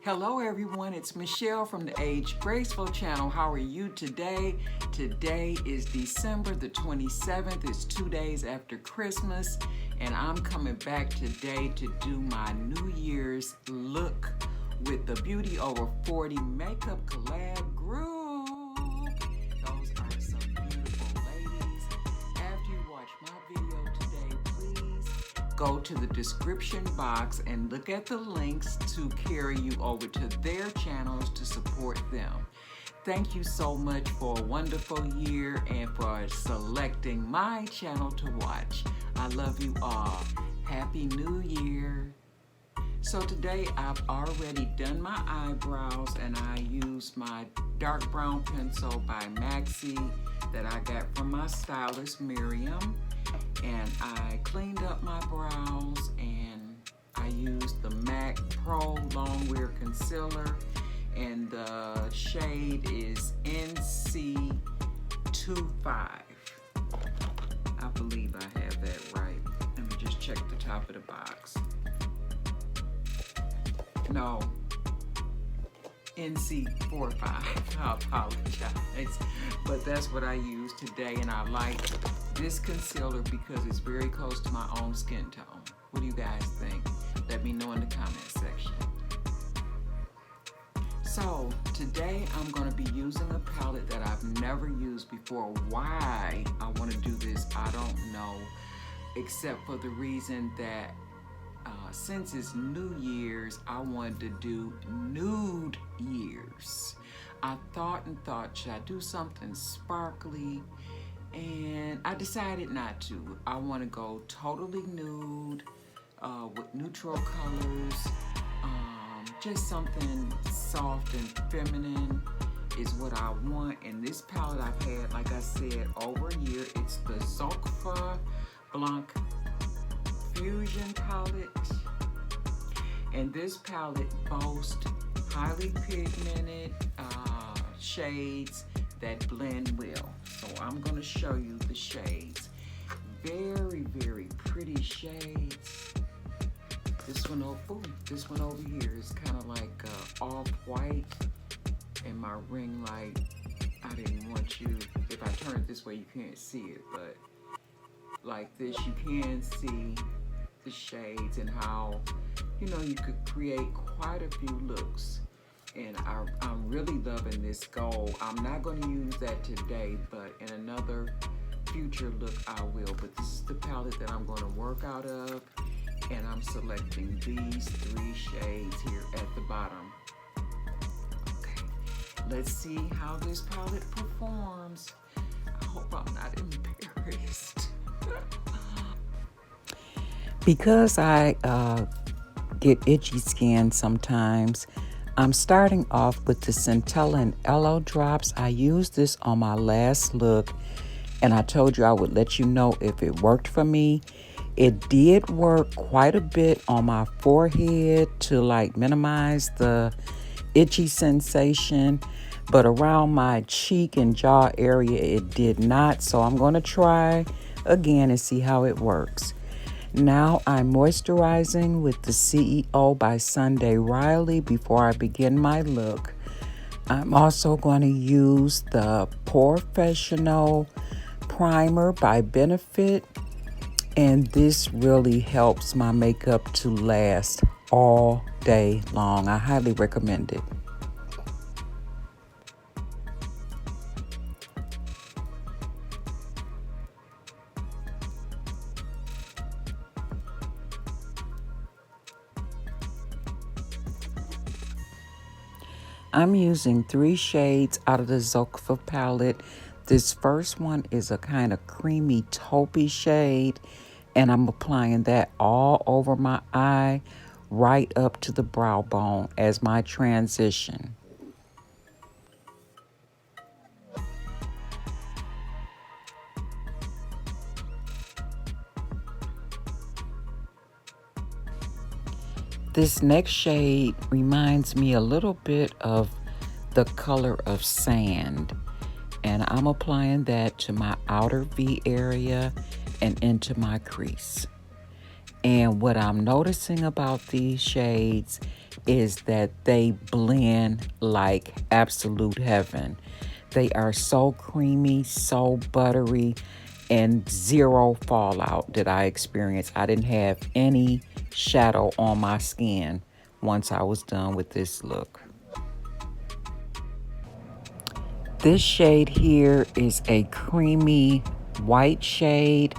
Hello everyone, it's Michelle from the Age Graceful channel. How are you today? Today is December the 27th. It's 2 days after Christmas, and I'm coming back today to do my New Year's look with the Beauty Over 40 Makeup Collab Group. Those are some beautiful ladies. After you watch my video today, please go to the description box and look at the links to carry you over to their channels to support them. Thank you so much for a wonderful year and for selecting my channel to watch. I love you all. Happy New Year. So today I've already done my eyebrows and I used my dark brown pencil by Maxi that I got from my stylist Miriam. And I cleaned up my brows and I used the MAC Pro Long Wear Concealer, and the shade is NC25. I believe I have that right. Let me just check the top of the box. No, NC45. I apologize, but that's what I use today, and I like this concealer because it's very close to my own skin tone. What do you guys think? Let me know in the comment section. So today I'm going to be using a palette that I've never used before. Why I want to do this, I don't know, except for the reason that since it's New Year's, I wanted to do nude years. I thought, should I do something sparkly? And I decided not to. I want to go totally nude with neutral colors. Just something soft and feminine is what I want. And this palette I've had, like I said, over a year. It's the Zocva Blanc Fusion palette. And this palette boasts highly pigmented shades that blend well. So I'm going to show you the shades. Very, very pretty shades. This one over here is kind of like off-white. And my ring light, I didn't want you, if I turn it this way you can't see it, but like this you can see the shades and how, you know, you could create quite a few looks. And I'm really loving this gold. I'm not going to use that today, but in another future look I will. But this is the palette that I'm going to work out of, and I'm selecting these 3 shades here at the bottom. Okay, let's see how this palette performs. I hope I'm not embarrassed. Because I get itchy skin sometimes, I'm starting off with the Centella and Aloe drops. I used this on my last look, and I told you I would let you know if it worked for me. It did work quite a bit on my forehead to like minimize the itchy sensation, but around my cheek and jaw area it did not. So I'm going to try again and see how it works. Now I'm moisturizing with the CEO by Sunday Riley before I begin my look. I'm also going to use the Professional Primer by Benefit, and this really helps my makeup to last all day long. I highly recommend it. I'm using 3 shades out of the Zocva palette. This first one is a kind of creamy taupey shade, and I'm applying that all over my eye, right up to the brow bone as my transition. This next shade reminds me a little bit of the color of sand, and I'm applying that to my outer V area and into my crease. And what I'm noticing about these shades is that they blend like absolute heaven. They are so creamy, so buttery, and zero fallout did I experience. I didn't have any shadow on my skin once I was done with this look. This shade here is a creamy white shade.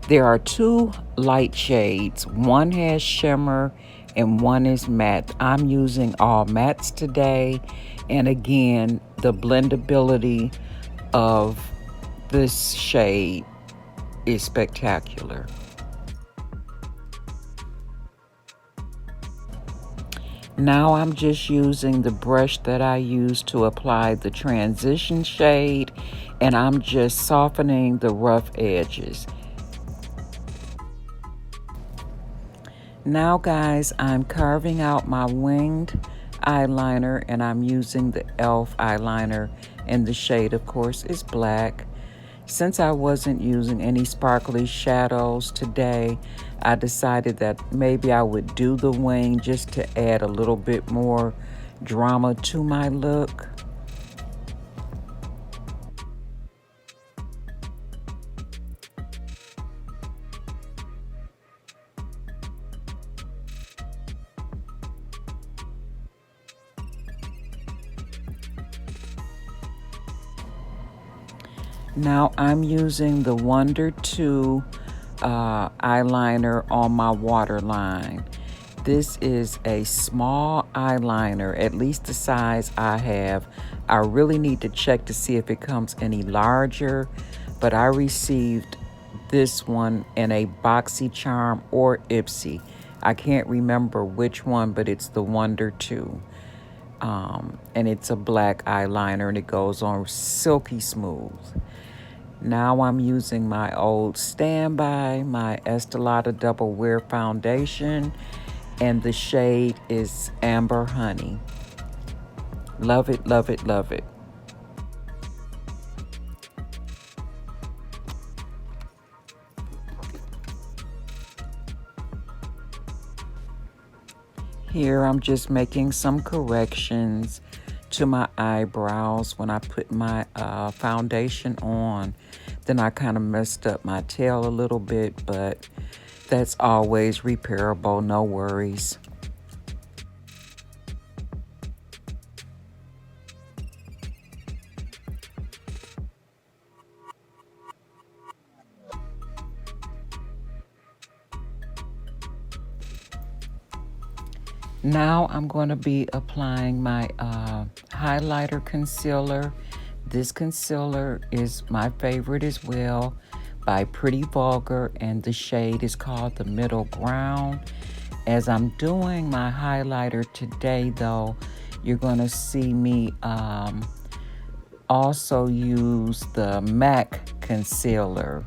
There are two light shades. One has shimmer and one is matte. I'm using all mattes today. And again, the blendability of this shade is spectacular. Now I'm just using the brush that I used to apply the transition shade, and I'm just softening the rough edges. Now guys, I'm carving out my winged eyeliner, and I'm using the e.l.f. eyeliner, and the shade of course is black. Since I wasn't using any sparkly shadows today, I decided that maybe I would do the wing just to add a little bit more drama to my look. Now I'm using the Wonder 2 eyeliner on my waterline. This is a small eyeliner, at least the size I have. I really need to check to see if it comes any larger, but I received this one in a BoxyCharm or Ipsy. I can't remember which one, but it's the Wonder 2. And it's a black eyeliner, and it goes on silky smooth. Now I'm using my old standby, my Estee Lauder Double Wear Foundation, and the shade is Amber Honey. Love it, love it, love it. Here I'm just making some corrections to my eyebrows when I put my foundation on. Then I kind of messed up my tail a little bit, but that's always repairable, no worries. Now I'm going to be applying my highlighter concealer. This concealer is my favorite as well, by Pretty Vulgar, and the shade is called the Middle Ground. As I'm doing my highlighter today though, you're going to see me also use the MAC concealer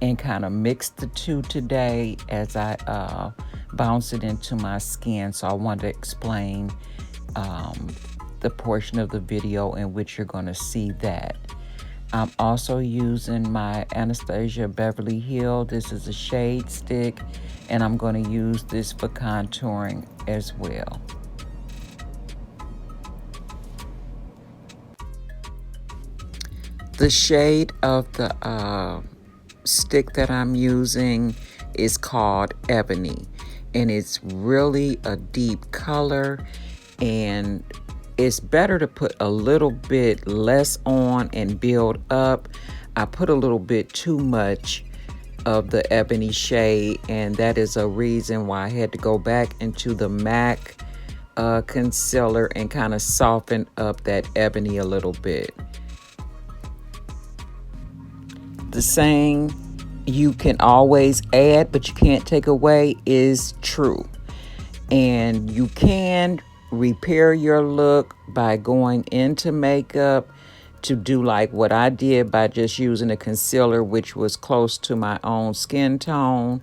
and kind of mix the two today as I bounce it into my skin. So I wanted to explain the portion of the video in which you're going to see that. I'm also using my Anastasia Beverly Hills. This is a shade stick, and I'm going to use this for contouring as well. The shade of the stick that I'm using is called Ebony, and it's really a deep color, and it's better to put a little bit less on and build up. I put a little bit too much of the Ebony shade, and that is a reason why I had to go back into the MAC concealer and kind of soften up that Ebony a little bit. The saying, you can always add but you can't take away, is true. And you can repair your look by going into makeup to do like what I did by just using a concealer which was close to my own skin tone.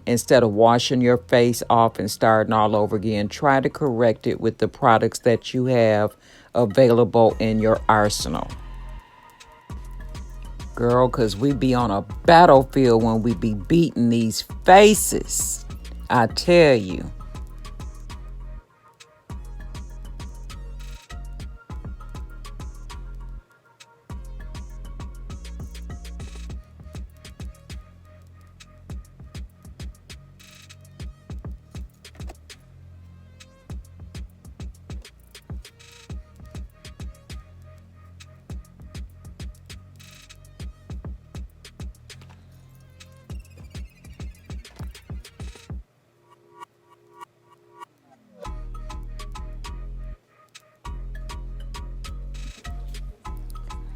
Instead of washing your face off and starting all over again, try to correct it with the products that you have available in your arsenal. Girl, because we be on a battlefield when we be beating these faces, I tell you.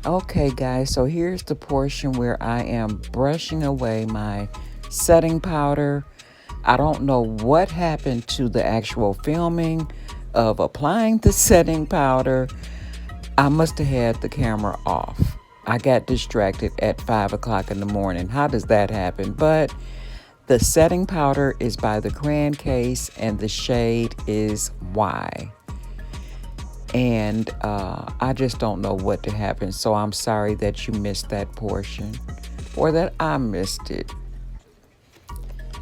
Okay guys, so here's the portion where I am brushing away my setting powder. I don't know what happened to the actual filming of applying the setting powder. I must have had the camera off. I got distracted at 5 o'clock in the morning. How does that happen? But the setting powder is by the Grand Case and the shade is Y. And I just don't know what to happen. So I'm sorry that you missed that portion or that I missed it.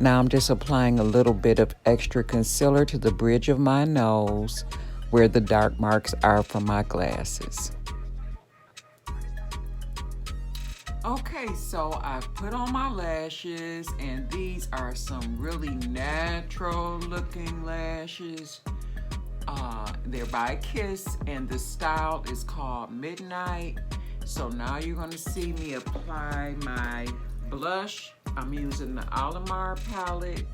Now I'm just applying a little bit of extra concealer to the bridge of my nose where the dark marks are from my glasses. Okay, so I've put on my lashes, and these are some really natural looking lashes. They're by Kiss, and the style is called Midnight. So now you're going to see me apply my blush. I'm using the Alamar palette.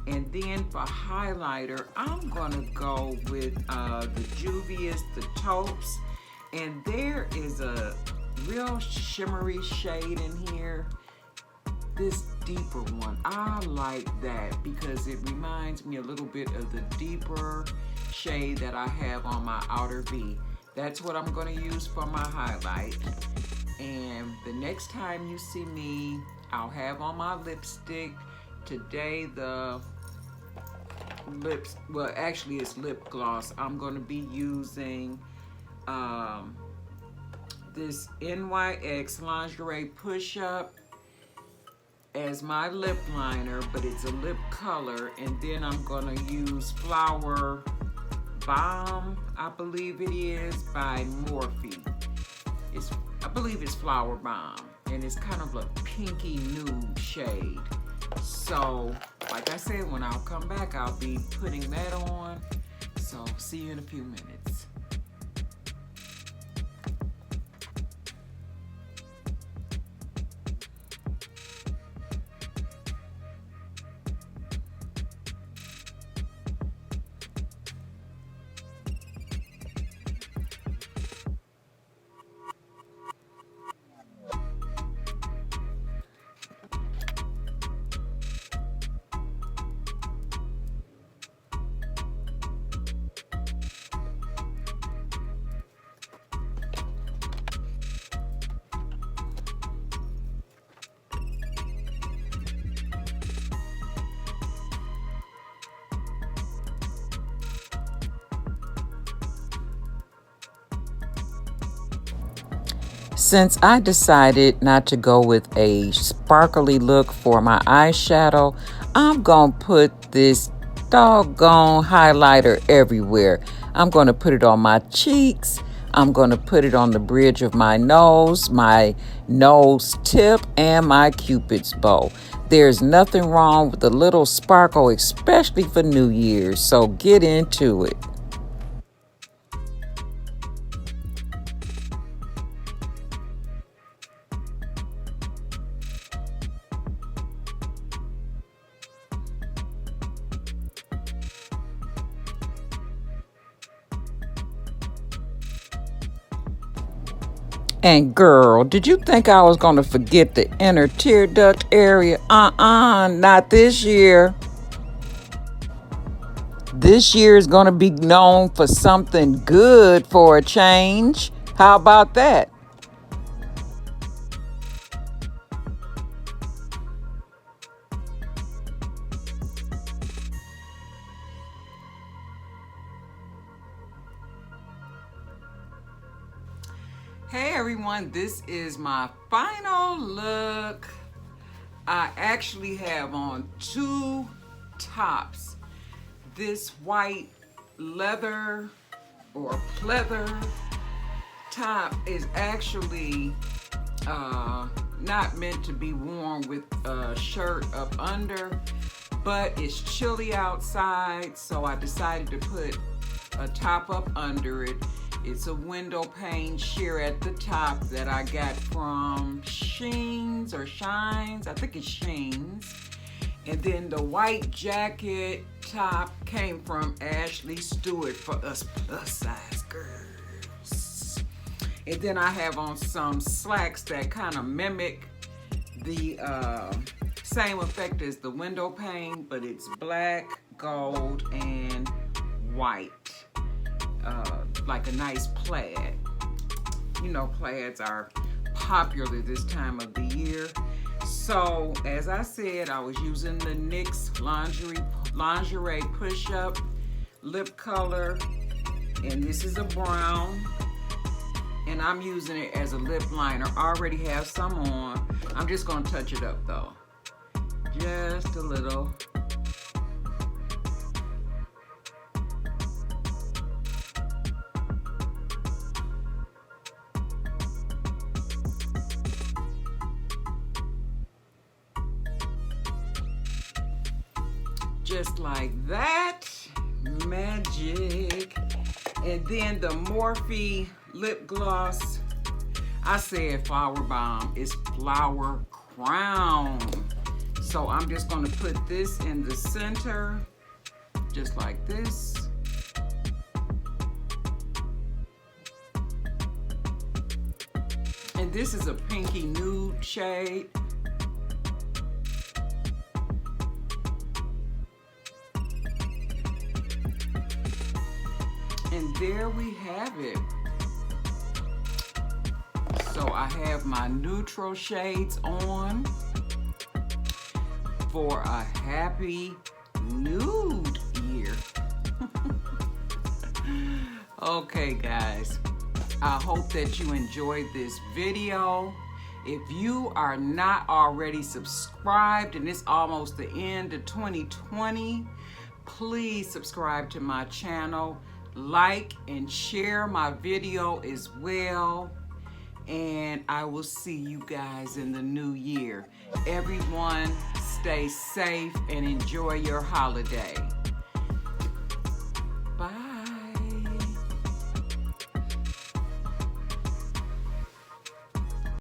And then for highlighter, I'm going to go with the Juvia's, the Taupes. And there is a real shimmery shade in here. This deeper one, I like that because it reminds me a little bit of the deeper shade that I have on my outer V. That's what I'm going to use for my highlight. And the next time you see me, I'll have on my lipstick. Today the lips, well actually it's lip gloss. I'm going to be using this NYX Lingerie Push Up as my lip liner, but it's a lip color. And then I'm going to use Flower Bomb, I believe it is, by Morphe. I believe it's Flower Bomb, and it's kind of a pinky nude shade. So, like I said, when I'll come back, I'll be putting that on. So, see you in a few minutes. Since I decided not to go with a sparkly look for my eyeshadow, I'm going to put this doggone highlighter everywhere. I'm going to put it on my cheeks. I'm going to put it on the bridge of my nose tip, and my Cupid's bow. There's nothing wrong with a little sparkle, especially for New Year's, so get into it. And girl, did you think I was going to forget the inner tear duct area? Not this year. This year is going to be known for something good for a change. How about that? Hey everyone, this is my final look. I actually have on two tops. This white leather or pleather top is actually not meant to be worn with a shirt up under, but it's chilly outside, so I decided to put a top up under it. It's a window pane sheer at the top that I got from Sheins or Shines. I think it's Sheins. And then the white jacket top came from Ashley Stewart for us plus size girls. And then I have on some slacks that kind of mimic the same effect as the window pane, but it's black, gold, and white. Like a nice plaid. You know, plaids are popular this time of the year. So, as I said, I was using the NYX lingerie push-up lip color, and this is a brown, and I'm using it as a lip liner. I already have some on. I'm just gonna touch it up though, just a little. Just like that, magic. And then the Morphe lip gloss, I said Flower Bomb, it's Flower Crown. So I'm just gonna put this in the center, just like this. And this is a pinky nude shade. And there we have it. So I have my neutral shades on for a happy nude year. Okay, guys, I hope that you enjoyed this video. If you are not already subscribed, and it's almost the end of 2020, please subscribe to my channel. Like and share my video as well, and I will see you guys in the new year. Everyone, stay safe and enjoy your holiday.